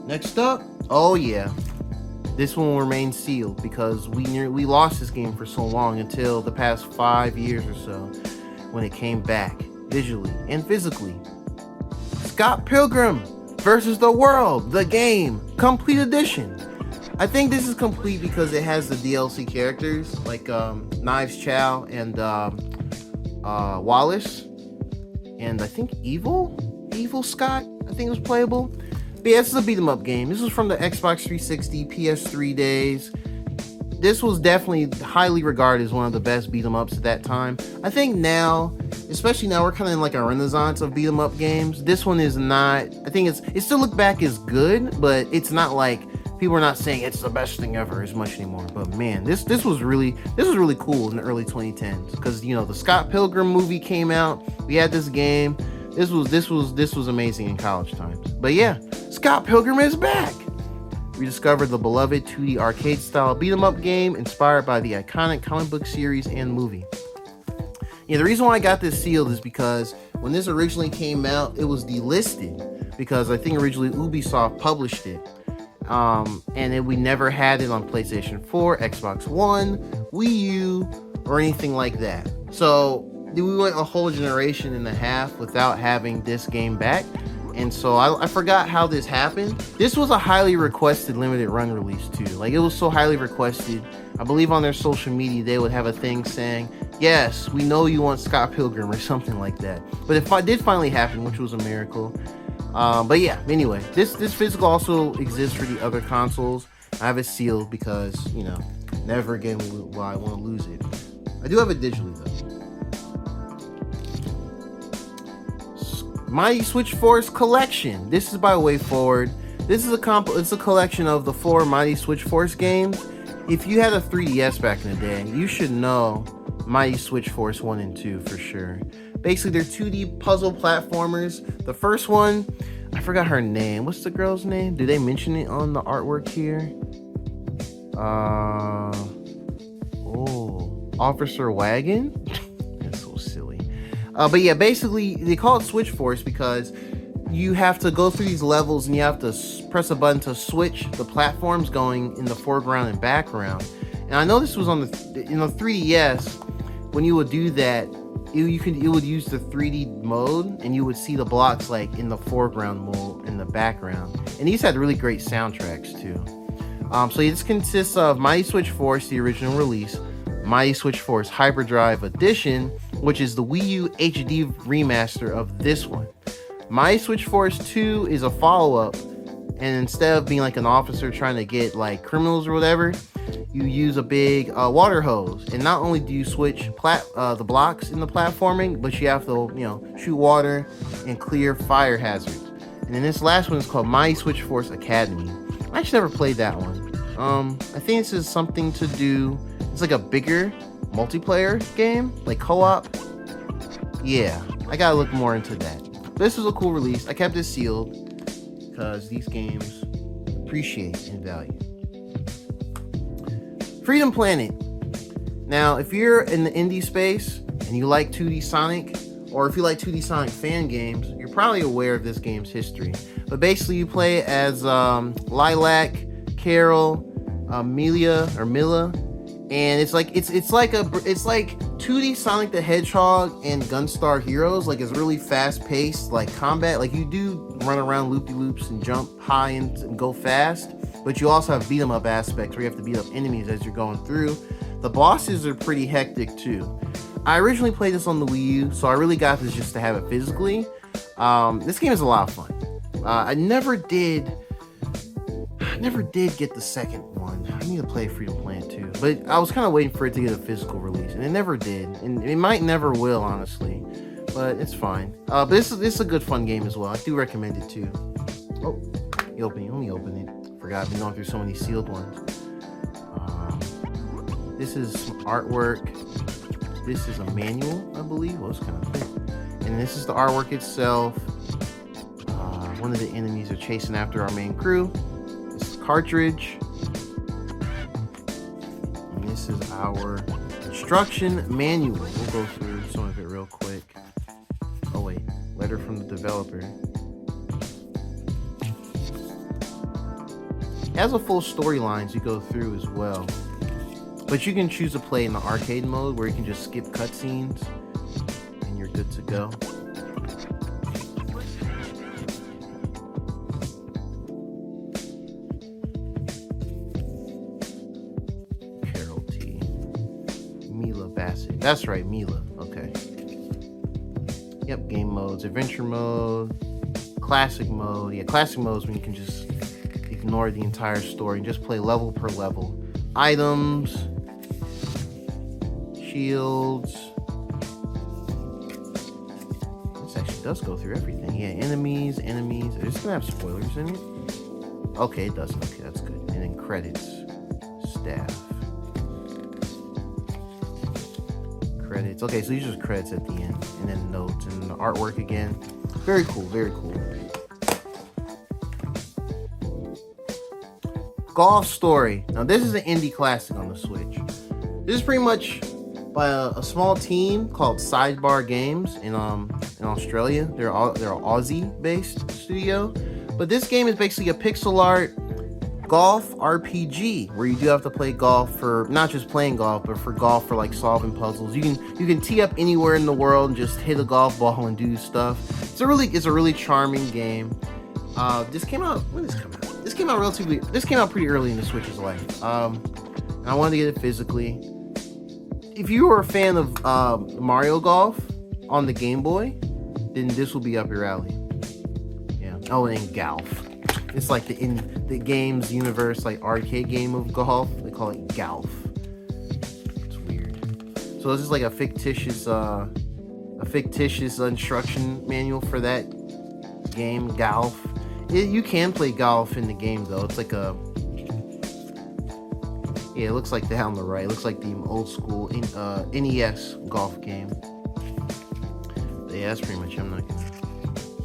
Next up, oh yeah, this one will remain sealed because we lost this game for so long until the past 5 years or so when it came back visually and physically. Scott Pilgrim versus the World, the game, complete edition. I think this is complete because it has the DLC characters like Knives Chow and Wallace, and I think Evil Scott, I think it was playable. But yeah, this is a beat 'em up game. This was from the Xbox 360, PS3 days. This was definitely highly regarded as one of the best beat 'em ups at that time. I think now, especially now, we're kind of in like a renaissance of beat 'em up games. This one is not. I think it still look back as good, but it's not like people are not saying it's the best thing ever as much anymore. But man, this was really cool in the early 2010s because the Scott Pilgrim movie came out. We had this game. This was amazing in college times. But yeah, Scott Pilgrim is back. Rediscovered the beloved 2D arcade style beat 'em up game inspired by the iconic comic book series and movie. Yeah, the reason why I got this sealed is because when this originally came out, it was delisted because I think originally Ubisoft published it. We never had it on PlayStation 4, Xbox One, Wii U, or anything like that. So we went a whole generation and a half without having this game back. And so I forgot how this happened. This was a highly requested limited run release too. Like, it was so highly requested. I believe on their social media they would have a thing saying, yes, we know you want Scott Pilgrim or something like that. But it did finally happen, which was a miracle. But yeah, anyway, this physical also exists for the other consoles. I have it sealed because, never again will I want to lose it. I do have it digitally though. Mighty Switch Force Collection. This is by WayForward. This is it's a collection of the 4 Mighty Switch Force games. If you had a 3DS back in the day, you should know Mighty Switch Force 1 and 2 for sure. Basically, they're 2D puzzle platformers. The first one, I forgot her name. What's the girl's name? Did they mention it on the artwork here? Officer Wagon? That's so silly. But yeah, basically, they call it Switch Force because you have to go through these levels and you have to press a button to switch the platforms going in the foreground and background. And I know this was on the 3DS. When you would do that, it would use the 3D mode, and you would see the blocks like in the foreground mode in the background. And these had really great soundtracks too. So this consists of Mighty Switch Force, the original release, Mighty Switch Force Hyperdrive Edition, which is the Wii U HD remaster of this one. Mighty Switch Force 2 is a follow-up, and instead of being like an officer trying to get like criminals or whatever, you use a big water hose. And not only do you switch the blocks in the platforming, but you have to shoot water and clear fire hazards. And then this last one is called Mighty Switch Force Academy. I actually never played that one. I think this is something to do. It's like a bigger multiplayer game, like co-op. Yeah, I gotta look more into that. But this was a cool release. I kept it sealed because these games appreciate in value. Freedom Planet. Now, if you're in the indie space and you like 2D Sonic, or if you like 2D Sonic fan games, you're probably aware of this game's history. But basically, you play as Lilac, Carol, Mila, and it's like 2D Sonic the Hedgehog and Gunstar Heroes. Like, it's really fast-paced, like combat. Like, you do run around loop-de-loops and jump high and go fast, but you also have beat 'em up aspects where you have to beat up enemies as you're going through. The bosses are pretty hectic too. I originally played this on the Wii U, so I really got this just to have it physically. This game is a lot of fun. I never did get the second one. I need to play Freedom Planet too, but I was kind of waiting for it to get a physical release, and it never did, and it might never will, honestly. But it's fine. But this is a good fun game as well. I do recommend it too. Oh, let me open it. Forgot, I've been going through so many sealed ones. This is some artwork. This is a manual, I believe. Well, it's kind of thick. And this is the artwork itself. One of the enemies are chasing after our main crew. This is cartridge. And this is our instruction manual. We'll go through some of it real quick. Oh wait, letter from the developer. It has a full storylines you go through as well. But you can choose to play in the arcade mode where you can just skip cutscenes and you're good to go. Carol T. Mila Bassett. That's right, Mila. Okay. Yep, game modes. Adventure mode. Classic mode. Yeah, classic mode is when you can just ignore the entire story and just play level per level. Items. Shields. This actually does go through everything. Yeah, enemies. It's gonna have spoilers in it. Okay, it doesn't. Okay, that's good. And then credits. Staff. Credits. Okay, so these are just credits at the end. And then notes and the artwork again. Very cool, very cool. Golf Story. Now this is an indie classic on the Switch. This is pretty much by a small team called Sidebar Games in Australia. They're an Aussie-based studio. But this game is basically a pixel art golf RPG where you do have to play golf for not just playing golf, but for golf for like solving puzzles. You can tee up anywhere in the world and just hit a golf ball and do stuff. It's a really charming game. This came out. When did this come out? This came out pretty early in the Switch's life. And I wanted to get it physically. If you were a fan of Mario Golf on the Game Boy, then this will be up your alley. Yeah. Oh, and Golf. It's like in the games universe, like arcade game of golf. They call it Golf. It's weird. So this is like a fictitious instruction manual for that game, Golf. You can play golf in the game though. It's like it looks like that on the right. It looks like the old school NES golf game. But yeah, that's pretty much. I'm not gonna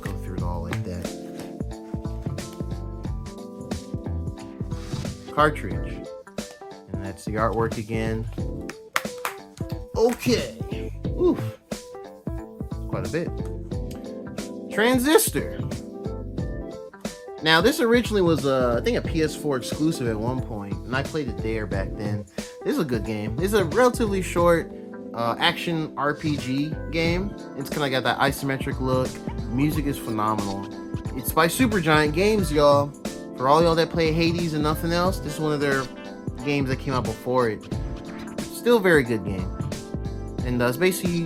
go through it all like that. Cartridge, and that's the artwork again. Okay, oof, quite a bit. Transistor. Now, this originally was, I think, a PS4 exclusive at one point, and I played it there back then. This is a good game. It's a relatively short action RPG game. It's kind of got that isometric look. Music is phenomenal. It's by Supergiant Games, y'all. For all y'all that play Hades and nothing else, this is one of their games that came out before it. Still a very good game. And it's basically,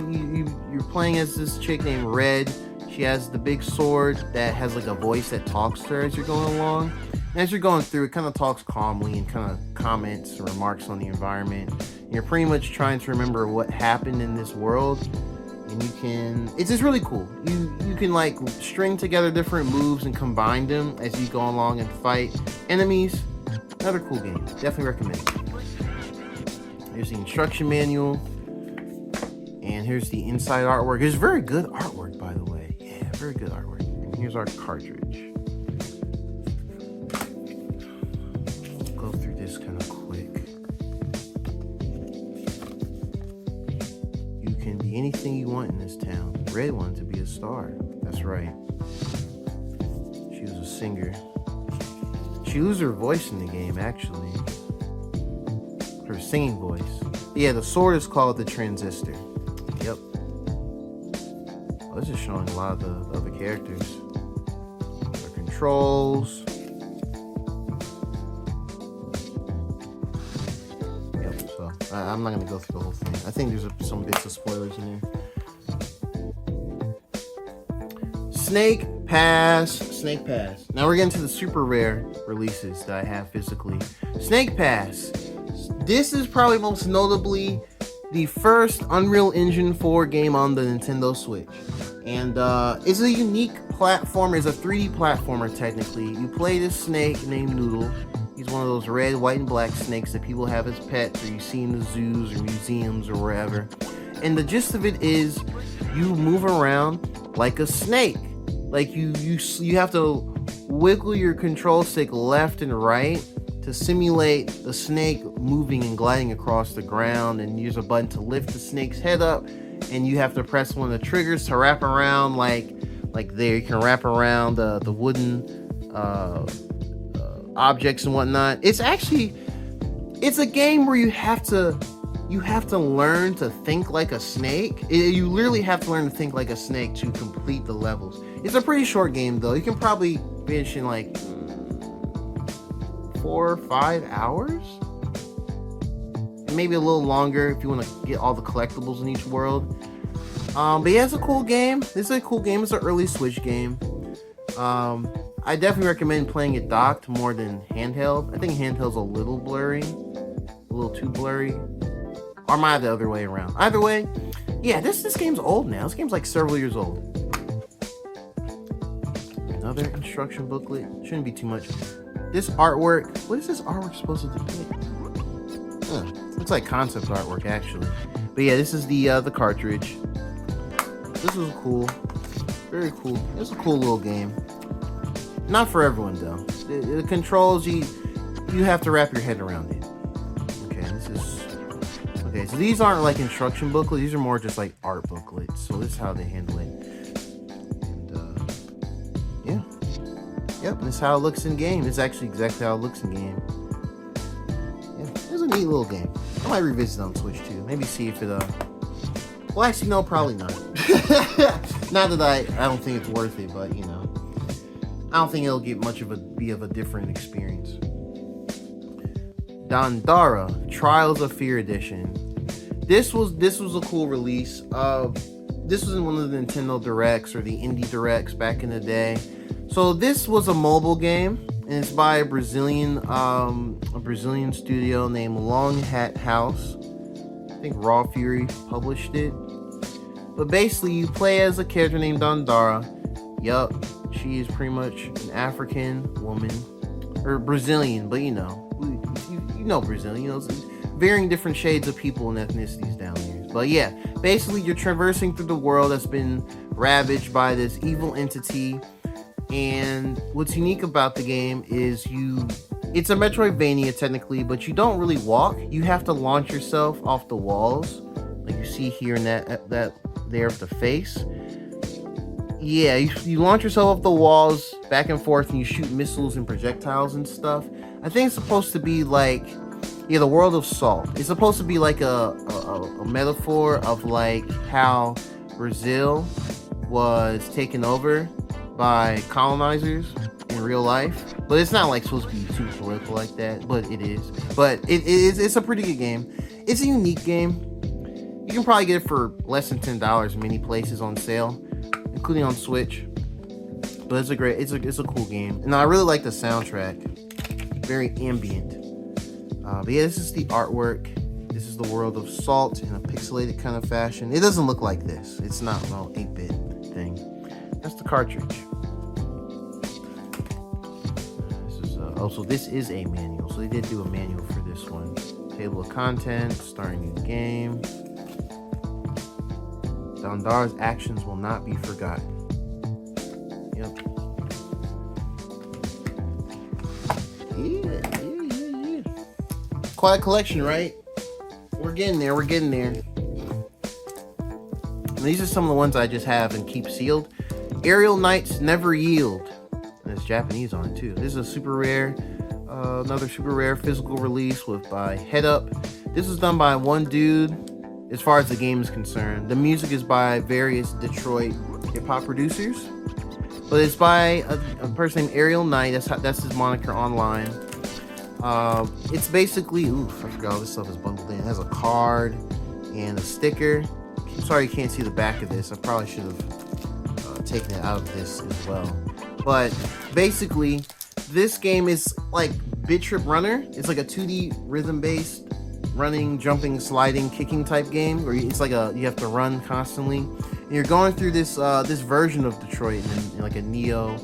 you're playing as this chick named Red. She has the big sword that has like a voice that talks to her as you're going along. And as you're going through, it kind of talks calmly and kind of comments and remarks on the environment. And you're pretty much trying to remember what happened in this world. And it's just really cool. You can like string together different moves and combine them as you go along and fight enemies. Another cool game. Definitely recommend it. Here's the instruction manual. And here's the inside artwork. It's very good artwork, by the way. Very good artwork. And here's our cartridge. Go through this kind of quick. You can be anything you want in this town. Red wanted to be a star. That's right. She was a singer. She loses her voice in the game, actually. Her singing voice. Yeah, the sword is called the Transistor. Yep. This is showing a lot of the other characters. The controls. Yep, so I'm not going to go through the whole thing. I think there's some bits of spoilers in there. Snake Pass. Now we're getting to the super rare releases that I have physically. Snake Pass. This is probably most notably the first Unreal Engine 4 game on the Nintendo Switch. And it's a unique platformer. It's a 3D platformer, technically. You play this snake named Noodle. He's one of those red, white, and black snakes that people have as pets, or you see in the zoos or museums or wherever. And the gist of it is you move around like a snake. Like you have to wiggle your control stick left and right to simulate the snake moving and gliding across the ground, and use a button to lift the snake's head up, and you have to press one of the triggers to wrap around like there. You can wrap around the wooden objects and whatnot. It's a game where you have to learn to think like a snake. You literally have to learn to think like a snake to complete the levels. It's a pretty short game though. You can probably finish in like 4 or 5 hours. Maybe a little longer if you want to get all the collectibles in each world. But yeah, it's a cool game. It's an early Switch game. I definitely recommend playing it docked more than handheld. I think handheld's a little blurry, a little too blurry. Or am I the other way around? Either way, yeah, this game's old now. This game's like several years old. Another instruction booklet. Shouldn't be too much. This artwork. What is this artwork supposed to depict? Looks like concept artwork actually. But yeah, this is the cartridge. This is cool. Very cool. It's a cool little game. Not for everyone though. The controls you have to wrap your head around it. Okay, so these aren't like instruction booklets. These are more just like art booklets. So this is how they handle it. And yeah. Yep, this is how it looks in game. It's actually exactly how it looks in game. Yeah, it's a neat little game. I might revisit it on Switch too. Maybe see if it well, actually, no, probably not. Not that I don't think it's worth it, but you know, I don't think it'll get much of a different experience. Dandara, Trials of Fear Edition. This was a cool release. This was in one of the Nintendo Directs or the Indie Directs back in the day. So this was a mobile game, and it's by a Brazilian studio named Long Hat House. I think Raw Fury published it. But basically, you play as a character named Dandara. Yup, she is pretty much an African woman, or Brazilian, but you know Brazilian. You know, varying different shades of people and ethnicities down there. But yeah, basically, you're traversing through the world that's been ravaged by this evil entity. And what's unique about the game is it's a Metroidvania technically, but you don't really walk. You have to launch yourself off the walls, like you see here in that there of the face. Yeah, you launch yourself off the walls back and forth, and you shoot missiles and projectiles and stuff. I think it's supposed to be like, yeah, the world of Salt. It's supposed to be like a metaphor of like how Brazil was taken over by colonizers in real life, but it's not like supposed to be super political like that, but it is. But it's a pretty good game. It's a unique game. You can probably get it for less than $10 in many places on sale, including on Switch. But it's a cool game, and I really like the soundtrack. Very ambient. But yeah, this is the artwork. This is the world of Salt in a pixelated kind of fashion. It doesn't look like this. It's not no 8-bit thing. That's the cartridge. This is a manual. So they did do a manual for this one. Table of contents, starting new game. Dandara's actions will not be forgotten. Yep. Yeah. Quite a collection, right? We're getting there. And these are some of the ones I just have and keep sealed. Aerial Knights Never Yield. And it's Japanese on it too. This is a super rare, another super rare physical release by Head Up. This was done by one dude. As far as the game is concerned, the music is by various Detroit hip hop producers, but it's by a person named Aerial Knight. That's his moniker online. It's basically, I forgot all this stuff is bundled in. It has a card and a sticker. I'm sorry you can't see the back of this. I probably should have taken it out of this as well. But basically, this game is like Bit Trip Runner. It's like a 2D rhythm-based running, jumping, sliding, kicking type game where it's like you have to run constantly. And you're going through this version of Detroit in like a neo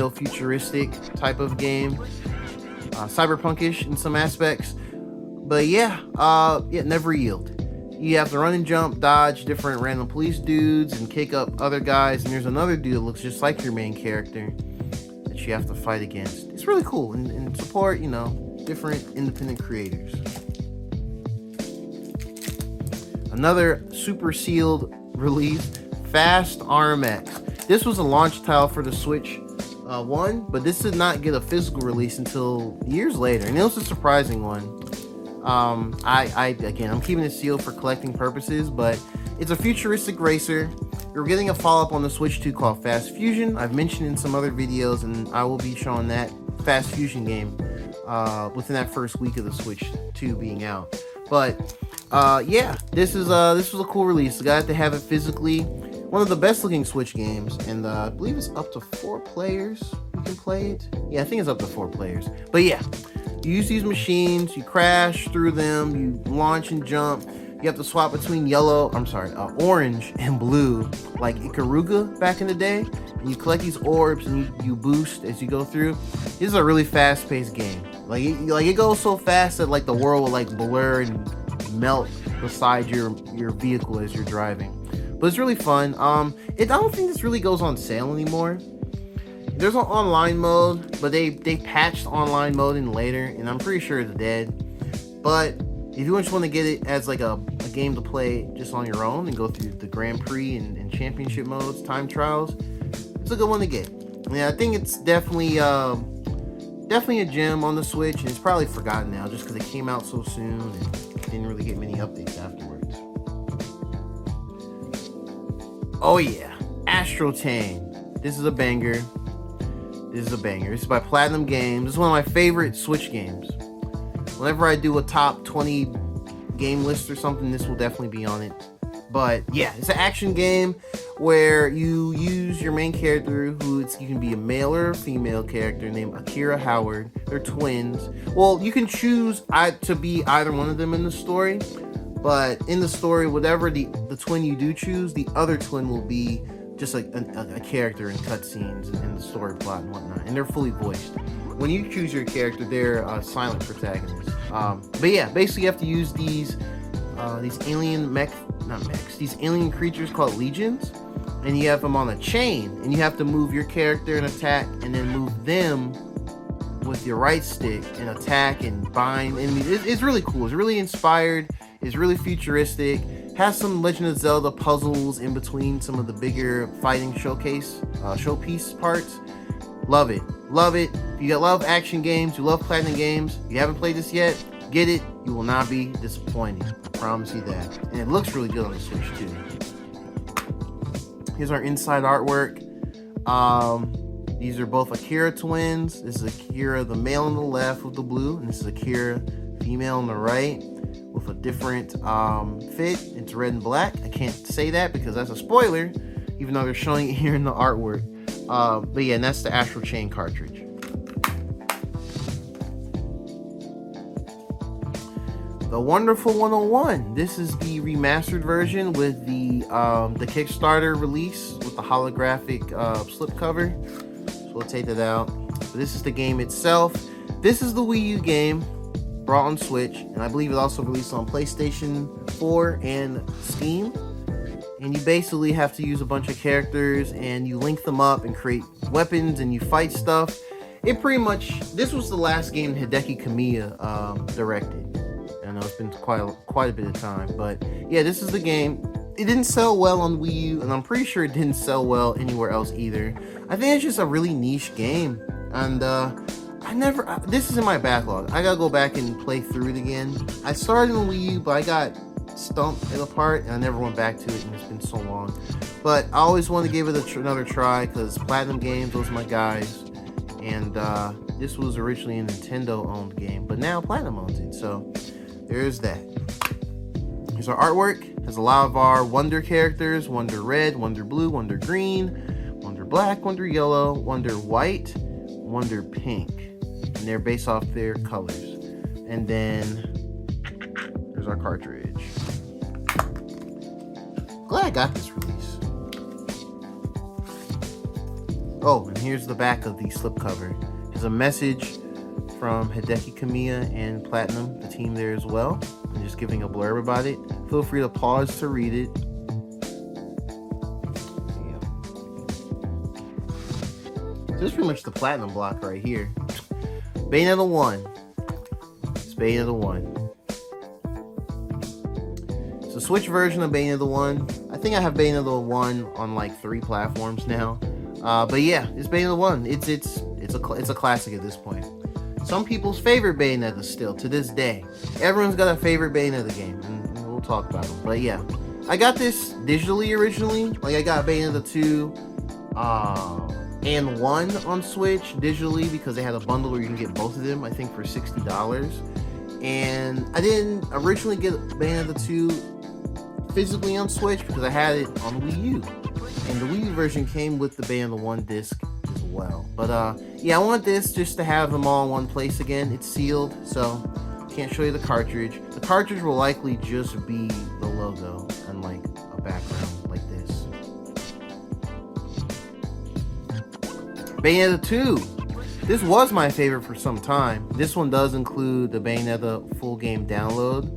futuristic type of game, cyberpunkish in some aspects. But Never Yield. You have to run and jump, dodge different random police dudes, and kick up other guys. And there's another dude that looks just like your main character that you have to fight against. It's really cool and support, different independent creators. Another super sealed release, Fast RMX. This was a launch title for the Switch 1, but this did not get a physical release until years later, and it was a surprising one. Again, I'm keeping it sealed for collecting purposes, but it's a futuristic racer. We're getting a follow-up on the Switch 2 called Fast Fusion. I've mentioned in some other videos, and I will be showing that Fast Fusion game within that first week of the Switch 2 being out. But yeah, this was a cool release. I got to have it physically. One of the best looking Switch games, and I believe it's up to 4 players who can play it. Yeah, I think it's up to 4 players. But yeah, you use these machines, you crash through them, you launch and jump. You have to swap between orange and blue, like Ikaruga back in the day. And you collect these orbs and you boost as you go through. This is a really fast-paced game. Like it goes so fast that like the world will like blur and melt beside your vehicle as you're driving. But it's really fun. I don't think this really goes on sale anymore. There's an online mode, but they patched online mode in later, and I'm pretty sure it's dead. But if you just want to get it as like a game to play just on your own and go through the Grand Prix and championship modes, time trials, it's a good one to get. Yeah, I think it's definitely a gem on the Switch, and it's probably forgotten now just because it came out so soon and didn't really get many updates afterwards. Oh yeah, Astro Chain. This is a banger. This is by Platinum Games. This is one of my favorite Switch games. Whenever I do a top 20 game list or something, this will definitely be on it. But yeah, it's an action game where you use your main character, you can be a male or a female character named Akira Howard. They're twins. Well, you can choose to be either one of them in the story, but in the story, whatever the twin you do choose, the other twin will be just like a character in cutscenes and the story plot and whatnot, and they're fully voiced. When you choose your character, they're silent protagonists. But yeah, basically you have to use these these alien creatures called legions, and you have them on a chain, and you have to move your character and attack, and then move them with your right stick and attack and bind enemies. It's really cool. It's really inspired. It's really futuristic. Has some Legend of Zelda puzzles in between some of the bigger fighting showpiece parts. Love it. If you love action games, you love Platinum Games, you haven't played this yet, get it. You will not be disappointed. I promise you that. And it looks really good on the Switch too. Here's our inside artwork. These are both Akira twins. This is Akira, the male on the left with the blue, and this is Akira, female on the right with a different fit. It's red and black. I can't say that because that's a spoiler, even though they're showing it here in the artwork. But yeah, and that's the Astro Chain cartridge. The Wonderful 101. This is the remastered version with the Kickstarter release with the holographic slipcover. So we'll take that out. But this is the game itself. This is the Wii U game brought on Switch, and I believe it also released on PlayStation 4 and Steam. And you basically have to use a bunch of characters, and you link them up and create weapons, and you fight stuff. This was the last game Hideki Kamiya directed. I know it's been quite a bit of time, but yeah, this is the game. It didn't sell well on Wii U, and I'm pretty sure it didn't sell well anywhere else either. I think it's just a really niche game, and this is in my backlog. I gotta go back and play through it again. I started on Wii U, but I got stumped in a part, and I never went back to it, and it's been so long. But I always want to give it another try because Platinum Games, those are my guys, and this was originally a Nintendo-owned game, but now Platinum owns it, so there's that. Here's our artwork. It has a lot of our Wonder characters: Wonder Red, Wonder Blue, Wonder Green, Wonder Black, Wonder Yellow, Wonder White, Wonder Pink, and they're based off their colors. And then there's our cartridge. Glad I got this release. Oh, and here's the back of the slipcover. There's a message from Hideki Kamiya and Platinum, the team there as well. I'm just giving a blurb about it. Feel free to pause to read it. Yeah. This is pretty much the Platinum block right here. Bayonetta 1. It's Bayonetta 1. It's a Switch version of Bayonetta 1. I think I have Bayonetta 1 on like 3 platforms now. But yeah, it's Bayonetta 1. It's a classic at this point. Some people's favorite Bayonetta still to this day. Everyone's got a favorite Bayonetta game, and we'll talk about them. But yeah, I got this digitally originally. Like I got Bayonetta 2 and 1 on Switch digitally because they had a bundle where you can get both of them, I think for $60. And I didn't originally get Bayonetta 2 physically on Switch because I had it on Wii U. And the Wii U version came with the Bayonetta 1 disc as well. But yeah, I want this just to have them all in one place again. It's sealed, so can't show you the cartridge. The cartridge will likely just be the logo and like a background like this. Bayonetta 2. This was my favorite for some time. This one does include the Bayonetta full game download.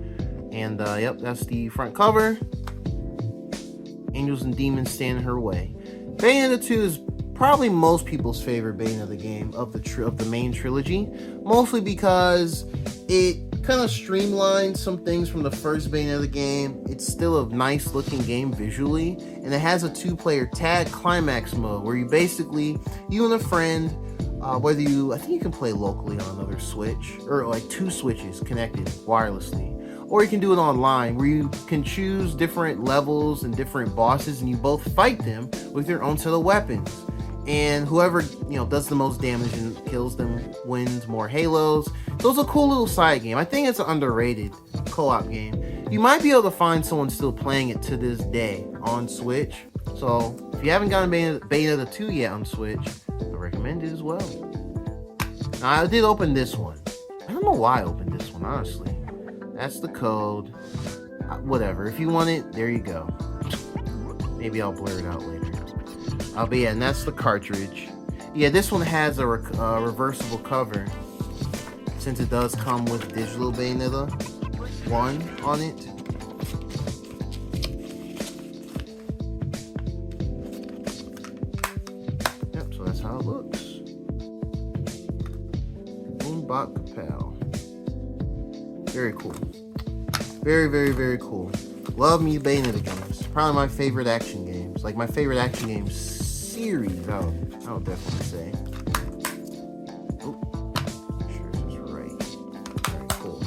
And yep, that's the front cover. Angels and demons stand in her way. Bayonetta 2 is probably most people's favorite Bayonetta game of the main trilogy, mostly because it kind of streamlines some things from the first Bayonetta game. It's still a nice looking game visually, and it has a 2-player tag climax mode where you basically, you and a friend, I think you can play locally on another Switch, or like 2 Switches connected wirelessly. Or you can do it online where you can choose different levels and different bosses and you both fight them with your own set of weapons. And whoever, does the most damage and kills them wins more halos. So it's a cool little side game. I think it's an underrated co-op game. You might be able to find someone still playing it to this day on Switch. So if you haven't gotten Bayonetta 2 yet on Switch, I recommend it as well. Now, I did open this one. I don't know why I opened this one, honestly. That's the code. Whatever. If you want it, there you go. Maybe I'll blur it out later. But yeah, and that's the cartridge. Yeah, this one has a reversible cover, since it does come with digital Bayonetta 1 on it. Yep, so that's how it looks. Boombot Kapow. Very cool. Very, very, very cool. Love me Bayonetta games. Probably my favorite action games. Like my favorite action game series, I would definitely say. Oh, make sure this is right. Very cool.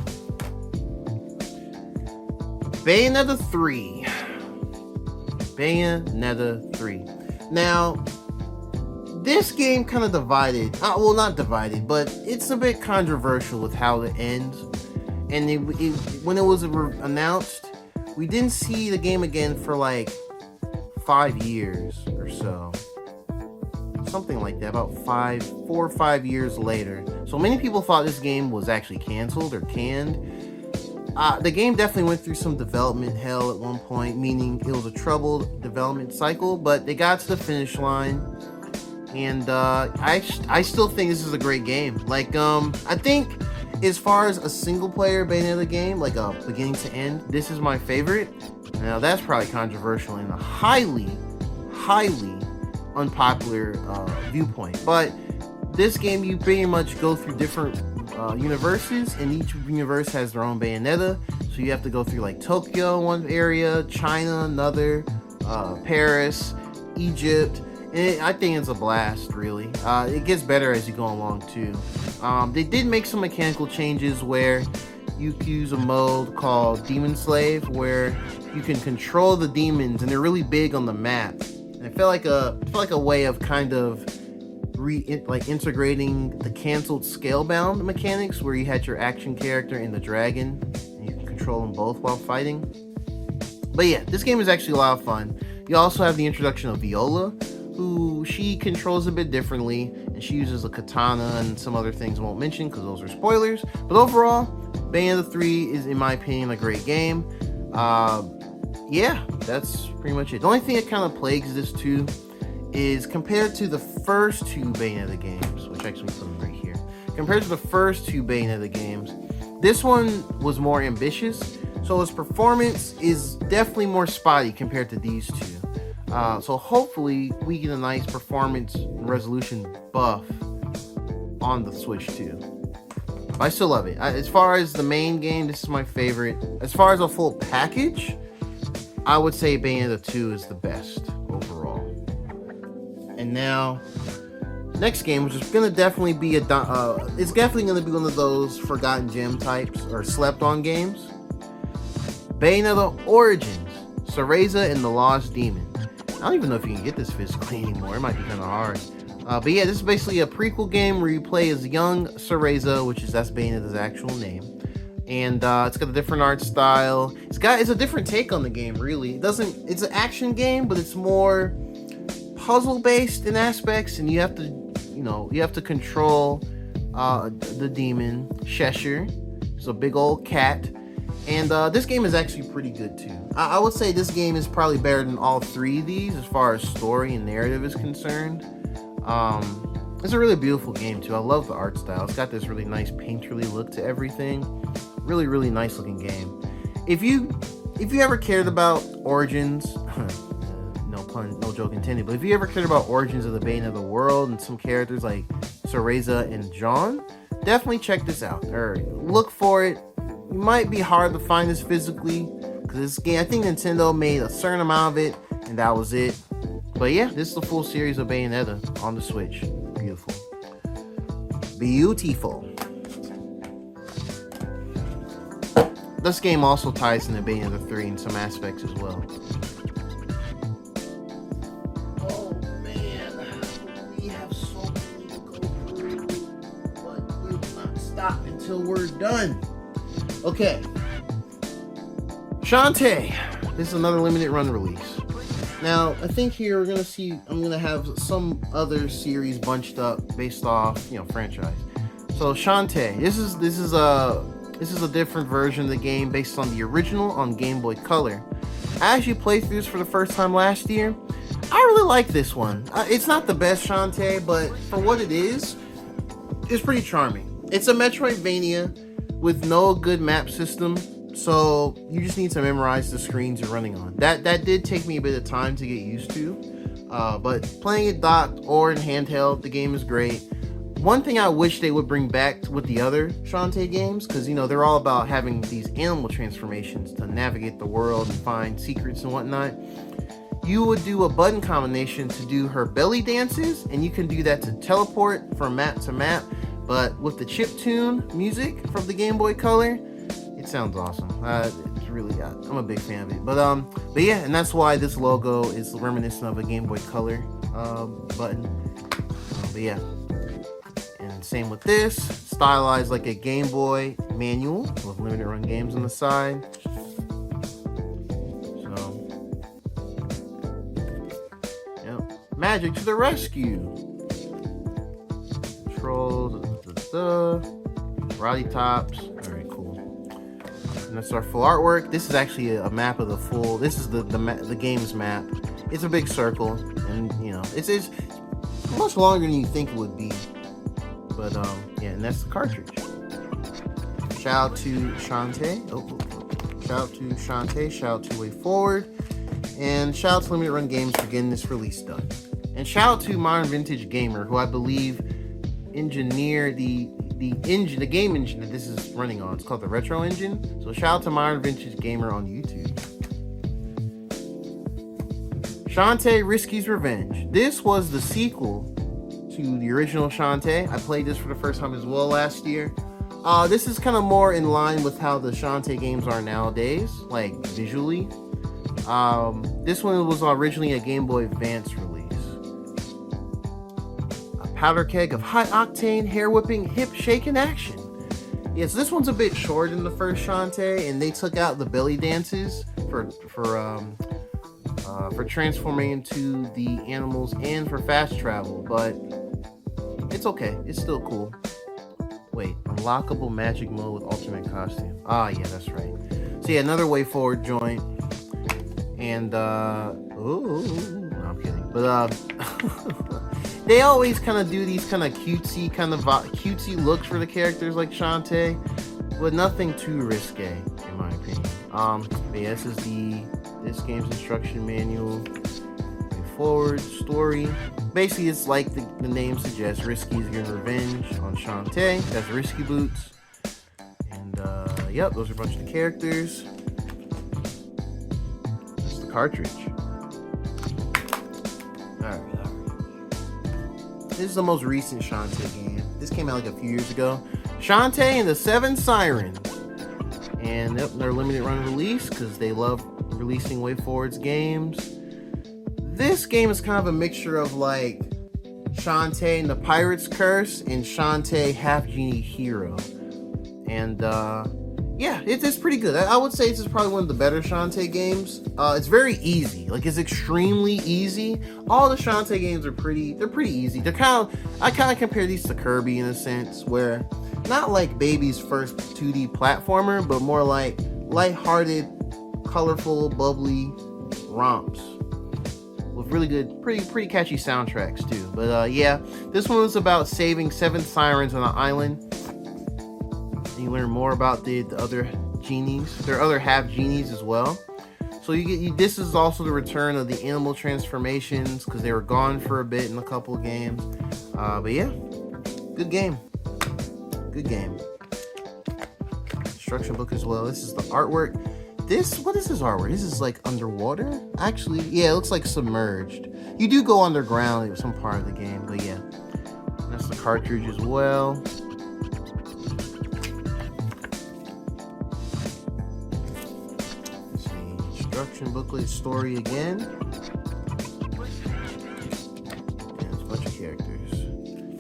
Bayonetta 3. Bayonetta 3. Now, this game kind of divided. Well, not divided, but it's a bit controversial with how it ends. And when it was announced, we didn't see the game again for like 5 years or so. Something like that, about 4 or 5 years later. So many people thought this game was actually canceled or canned. The game definitely went through some development hell at one point, meaning it was a troubled development cycle, but they got to the finish line. And I still think this is a great game. Like, I think as far as a single player Bayonetta game, like a beginning to end, this is my favorite. Now that's probably controversial and a highly unpopular viewpoint. But this game, you pretty much go through different universes, and each universe has their own Bayonetta. So you have to go through like Tokyo, one area, China, another, Paris, Egypt. And I think it's a blast, really. It gets better as you go along, too. They did make some mechanical changes where you can use a mode called Demon Slave, where you can control the demons, and they're really big on the map. And it felt like a way of kind of integrating the canceled Scalebound mechanics, where you had your action character and the dragon, and you can control them both while fighting. But yeah, this game is actually a lot of fun. You also have the introduction of Viola, who she controls a bit differently, and she uses a katana and some other things I won't mention because those are spoilers. But overall, Bayonetta 3 is, in my opinion, a great game. Yeah, that's pretty much it. The only thing that kind of plagues this too is compared to the first 2 Bayonetta games, which actually put them right here. Compared to the first 2 Bayonetta games, this one was more ambitious, so its performance is definitely more spotty compared to these 2. So hopefully we get a nice performance and resolution buff on the Switch too. I still love it. As far as the main game, this is my favorite. As far as a full package, I would say Bayonetta 2 is the best overall. And now, next game, which is gonna definitely be it's definitely gonna be one of those forgotten gem types or slept on games. Bane of the Origins, Cereza and the Lost Demon. I don't even know if you can get this physically anymore. It might be kind of hard. But yeah, this is basically a prequel game where you play as young Cereza, that's Bane of his actual name. And it's got a different art style. It's a different take on the game, really. It's an action game, but it's more puzzle based in aspects, and you have to control the demon Cheshire. It's a big old cat. And this game is actually pretty good too. I would say this game is probably better than all three of these as far as story and narrative is concerned. It's a really beautiful game too. I love the art style. It's got this really nice painterly look to everything. Really, really nice looking game. If you ever cared about Origins, no pun, no joke intended, but if you ever cared about Origins of the Bane of the World and some characters like Cereza and John, definitely check this out or look for it. It might be hard to find this physically because this game, I think Nintendo made a certain amount of it and that was it. But yeah, this is the full series of Bayonetta on the Switch. Beautiful. Beautiful. This game also ties into Bayonetta 3 in some aspects as well. Oh man, we have so many to go through, but we will not stop until we're done. Okay, Shantae. This is another limited run release. Now, I think here I'm gonna have some other series bunched up based off, franchise. So Shantae, this is a different version of the game based on the original on Game Boy Color. I actually played through this for the first time last year. I really like this one. It's not the best Shantae, but for what it is, it's pretty charming. It's a Metroidvania with no good map system, so you just need to memorize the screens you're running on. That did take me a bit of time to get used to, but playing it docked or in handheld, the game is great. One thing I wish they would bring back with the other Shantae games, because they're all about having these animal transformations to navigate the world and find secrets and whatnot. You would do a button combination to do her belly dances, and you can do that to teleport from map to map. But with the chiptune music from the Game Boy Color, it sounds awesome. It's really, I'm a big fan of it. But yeah, and that's why this logo is reminiscent of a Game Boy Color button. But yeah, and same with this, stylized like a Game Boy manual with limited run games on the side. So, yep, magic to the rescue. Controls. Roddy tops. Alright, cool. And that's our full artwork. This is actually a map of the full. This is the game's map. It's a big circle, and it's much longer than you think it would be. But yeah, and that's the cartridge. Shout out to Shantae. Shout out to Shantae. Shout out to Way Forward, and shout out to Limited Run Games for getting this release done. And shout out to Modern Vintage Gamer, who I believe engineered the game engine that this is running on. It's called the Retro Engine. So shout out to Modern Vintage Gamer on YouTube. Shantaes Revenge. This was the sequel to the original Shantae. I played this for the first time as well last year. This is kind of more in line with how the Shantae games are nowadays, like visually. This one was originally a Game Boy Advance release. Powder keg of high octane, hair whipping, hip shaking action. Yes, this one's a bit shorter than the first Shantae, and they took out the belly dances for transforming into the animals and for fast travel, but it's okay. It's still cool. Wait, unlockable magic mode with ultimate costume. Ah, yeah, that's right. So yeah, another Way Forward joint, and no, I'm kidding, but they always kind of do these kind of cutesy looks for the characters like Shantae, but nothing too risque, in my opinion. But yeah, this game's instruction manual. Way Forward story. Basically, it's like the name suggests. Risky's getting revenge on Shantae. That's Risky Boots. And yep, those are a bunch of the characters. That's the cartridge. Alright. This is the most recent Shantae game. This came out like a few years ago. Shantae and the 7 Sirens. And yep, they're limited run release because they love releasing WayForward's games. This game is kind of a mixture of like Shantae and the Pirate's Curse and Shantae Half Genie Hero. And yeah, it's pretty good. I would say this is probably one of the better Shantae games. It's very easy. Like, it's extremely easy. All the Shantae games are pretty easy. I kind of compare these to Kirby in a sense, where not like baby's first 2D platformer, but more like lighthearted, colorful, bubbly romps with really good, pretty catchy soundtracks too. But yeah, this one was about saving 7 sirens on an island. And you learn more about the other genies. There are other half genies as well. So this is also the return of the animal transformations, because they were gone for a bit in a couple of games. But yeah, good game. Good game. Instruction book as well. This is the artwork. What is this artwork? This is like underwater? Actually, yeah, it looks like submerged. You do go underground in some part of the game, but yeah. That's the cartridge as well. Let's see. Instruction booklet, story again. And it's a bunch of characters.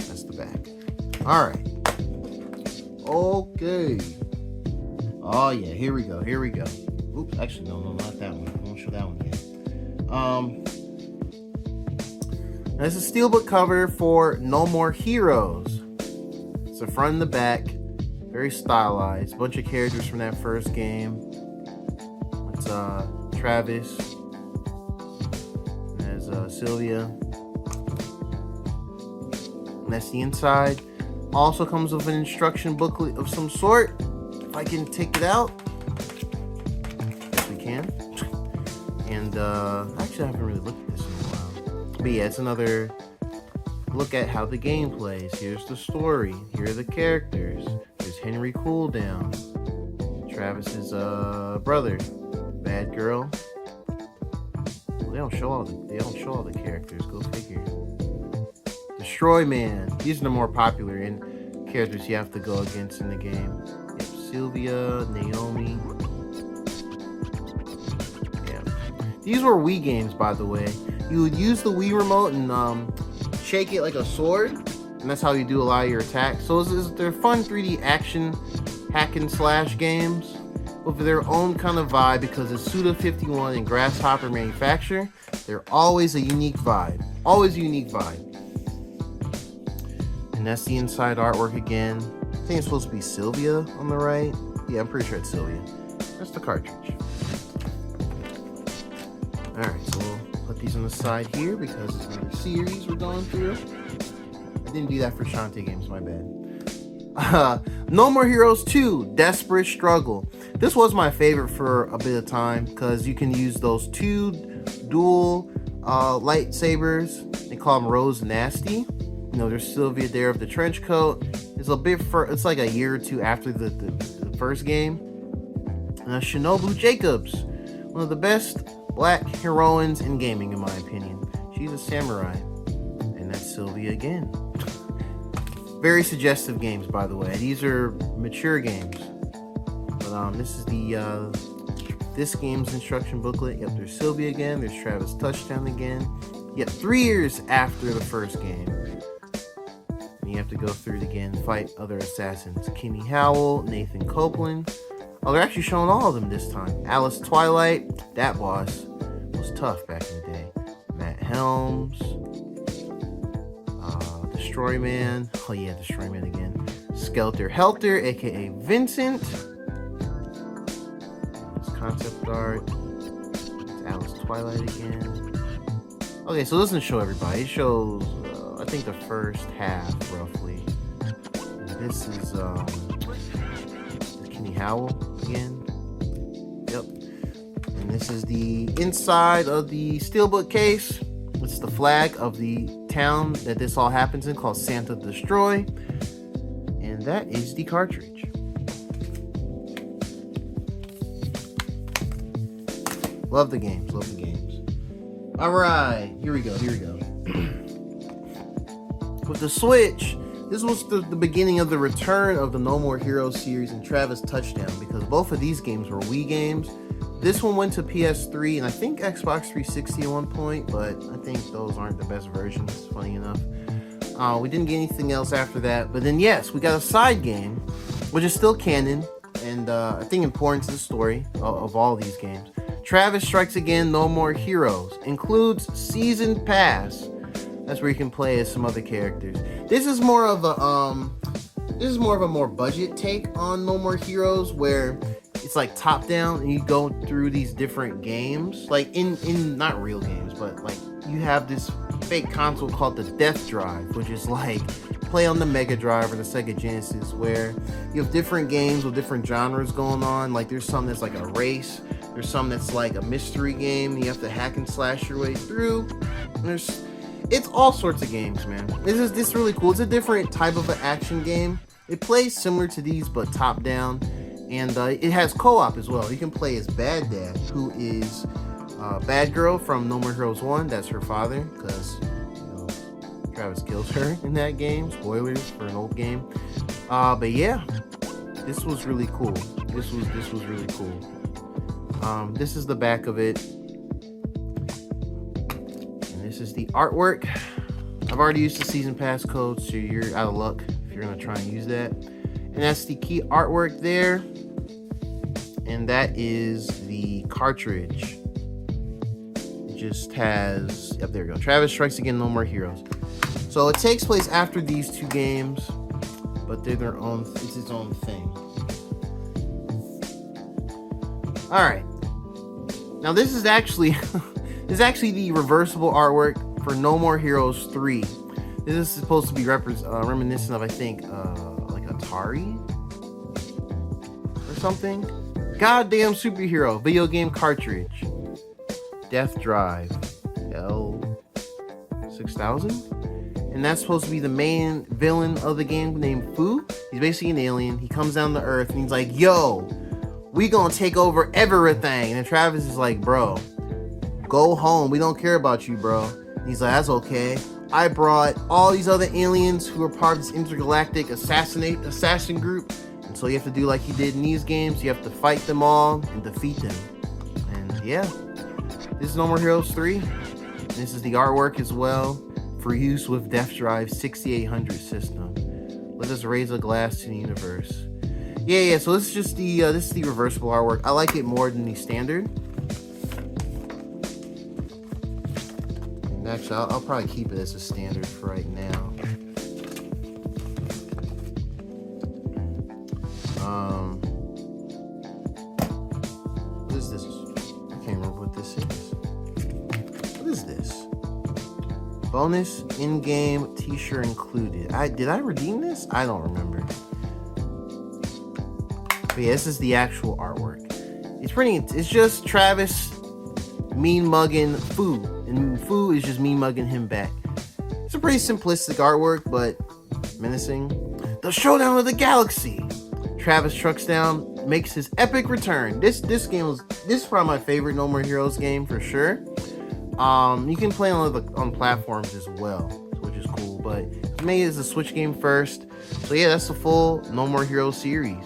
That's the back. Alright. Okay. Oh yeah, here we go. Oops, actually no, not that one. I won't show that one yet. This is a steelbook cover for No More Heroes. It's the front and the back, very stylized. A bunch of characters from that first game. It's Travis. There's Sylvia. And that's the inside. Also comes with an instruction booklet of some sort. If I can take it out. Yes, we can. And actually, I haven't really looked at this in a while. But yeah, it's another look at how the game plays. Here's the story. Here are the characters. There's Henry Cooldown, Travis's brother, Bad Girl. Well, they don't show all the characters. Go figure. Destroy Man. These are the more popular characters you have to go against in the game. Yep, Sylvia, Naomi. Yeah. These were Wii games, by the way. You would use the Wii remote and shake it like a sword, and that's how you do a lot of your attacks. So they're fun 3D action hack and slash games with their own kind of vibe, because it's Suda51 and Grasshopper manufacturer. They're always a unique vibe. Always a unique vibe. And that's the inside artwork again. I think it's supposed to be Sylvia on the right. Yeah, I'm pretty sure it's Sylvia. That's the cartridge. Alright, so we'll put these on the side here because it's another series we're going through. I didn't do that for Shantae games, my bad. No More Heroes 2, Desperate Struggle. This was my favorite for a bit of time because you can use those 2 dual lightsabers. They call them Rose Nasty. You know, there's Sylvia there of the trench coat. It's like a year or two after the first game. Shinobu Jacobs, one of the best black heroines in gaming, in my opinion. She's a samurai, and that's Sylvia again. Very suggestive games, by the way. These are mature games, but this is this game's instruction booklet. Yep, there's Sylvia again. There's Travis Touchdown again. Yep, 3 years after the first game. And you have to go through it again, fight other assassins. Kimmy Howell, Nathan Copeland. Oh, they're actually showing all of them this time. Alice Twilight, that boss was tough back in the day. Matt Helms, Destroy Man. Oh yeah, Destroy Man again. Skelter Helter, aka Vincent. It's concept art. It's Alice Twilight again. Okay, so it doesn't show everybody. It shows, I think, the first half roughly. And this is Kenny Howell again. Yep. And this is the inside of the steelbook case. It's the flag of the town that this all happens in, called Santa Destroy. And that is the cartridge. Love the games, love the games. Alright, here we go. with the Switch, this was the beginning of the return of the No More Heroes series and Travis Touchdown, because both of these games were Wii games. This one went to PS3 and I think Xbox 360 at one point, but I think those aren't the best versions, funny enough. We didn't get anything else after that, but then yes, we got a side game, which is still canon, and I think important to the story of all these games. Travis Strikes Again No More Heroes includes Season Pass. That's where you can play as some other characters. This is more of a more budget take on No More Heroes, where it's like top down and you go through these different games, like in not real games, but like you have this fake console called the Death Drive, which is like play on the Mega Drive or the Sega Genesis, where you have different games with different genres going on. Like there's some that's like a race, there's some that's like a mystery game, you have to hack and slash your way through. It's all sorts of games, man. This is really cool. It's a different type of an action game. It plays similar to these, but top down, and it has co-op as well. You can play as Bad Dad, who is Bad Girl from No More Heroes 1. That's her father, because Travis kills her in that game. Spoilers for an old game. But yeah, this was really cool. This was really cool. This is the back of it. This is the artwork. I've already used the season pass code, so you're out of luck if you're gonna try and use that. And that's the key artwork there. And that is the cartridge. It just has, yep, there we go. Travis Strikes Again No More Heroes. So it takes place after these two games, but they're their own, it's its own thing. All right. Now this is actually the reversible artwork for No More Heroes 3. This is supposed to be reminiscent of, I think, like Atari or something. Goddamn superhero video game cartridge. Death Drive L6000. And that's supposed to be the main villain of the game, named Fu. He's basically an alien. He comes down to Earth and he's like, yo, we gonna take over everything. And Travis is like, bro, go home. We don't care about you, bro. And he's like, that's okay. I brought all these other aliens who are part of this intergalactic assassin group. And so you have to do like he did in these games. You have to fight them all and defeat them. And yeah, this is No More Heroes 3. This is the artwork as well for use with Death Drive 6800 system. Let us raise a glass to the universe. Yeah. So this is just the reversible artwork. I like it more than the standard. Actually, I'll probably keep it as a standard for right now. What is this? I can't remember what this is. What is this? Bonus in-game t-shirt included. Did I redeem this? I don't remember. But yeah, this is the actual artwork. It's just Travis mean mugging Fu, and Fu is just mean mugging him back. It's a pretty simplistic artwork, but menacing. The showdown of the galaxy. Travis trucks down, makes his epic return. This is probably my favorite No More Heroes game for sure. You can play on platforms as well, which is cool. But made it as a Switch game first. So yeah, that's the full No More Heroes series.